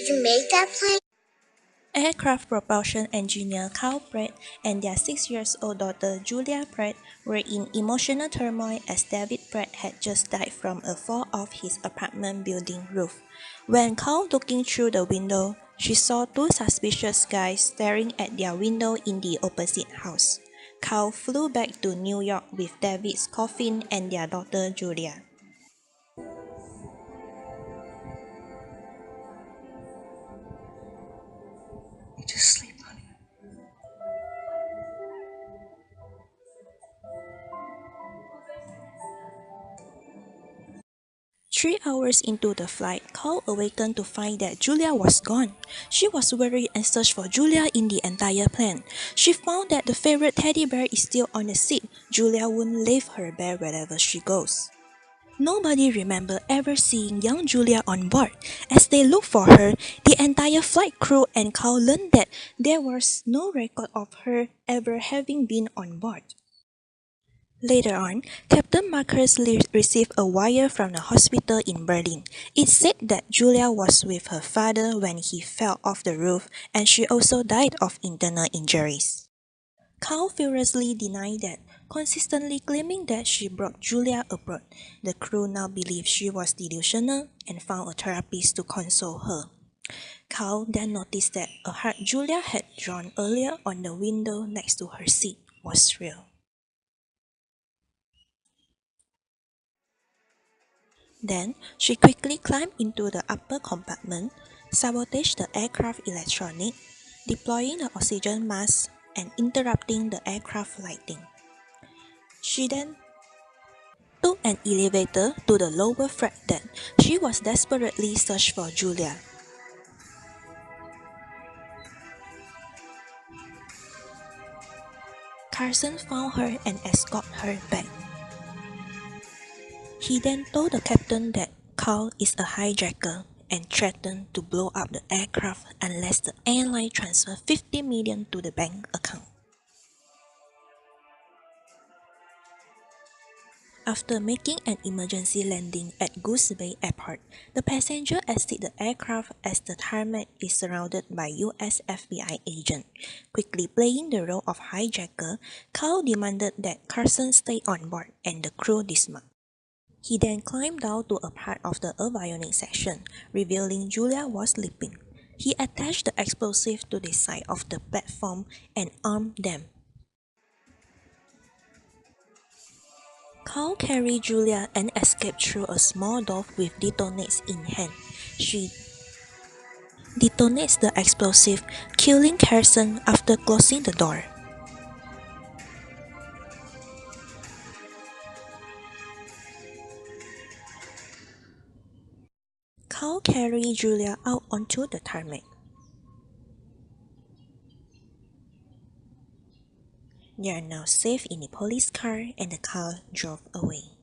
you make that plane? Aircraft propulsion engineer Carl Pratt and their 6-year-old daughter Julia Pratt were in emotional turmoil as David Pratt had just died from a fall off his apartment building roof. When Carl looking through the window, she saw two suspicious guys staring at their window in the opposite house. Carl flew back to New York with David's coffin and their daughter Julia. Just sleep, honey. 3 hours into the flight, Carl awakened to find that Julia was gone. She was worried and searched for Julia in the entire plane. She found that the favorite teddy bear is still on the seat. Julia wouldn't leave her bear wherever she goes. Nobody remembered ever seeing young Julia on board. As they looked for her, the entire flight crew and Carl learned that there was no record of her ever having been on board. Later on, Captain Marcus received a wire from the hospital in Berlin. It said that Julia was with her father when he fell off the roof and she also died of internal injuries. Carl furiously denied that, consistently claiming that she brought Julia abroad. The crew now believed she was delusional and found a therapist to console her. Carl then noticed that a heart Julia had drawn earlier on the window next to her seat was real. Then, she quickly climbed into the upper compartment, sabotaged the aircraft electronics, deploying the oxygen mask and interrupting the aircraft lighting. She then took an elevator to the lower freight deck. She was desperately searching for Julia. Carson found her and escorted her back. He then told the captain that Carl is a hijacker and threatened to blow up the aircraft unless the airline transferred $50 million to the bank account. After making an emergency landing at Goose Bay Airport, the passenger exited the aircraft as the tarmac is surrounded by US FBI agents. Quickly playing the role of hijacker, Carl demanded that Carson stay on board and the crew dismount. He then climbed down to a part of the avionics section, revealing Julia was sleeping. He attached the explosive to the side of the platform and armed them. Carl carried Julia and escaped through a small door with detonates in hand. She detonates the explosive, killing Carson after closing the door. Carl carried Julia out onto the tarmac. They are now safe in the police car and the car drove away.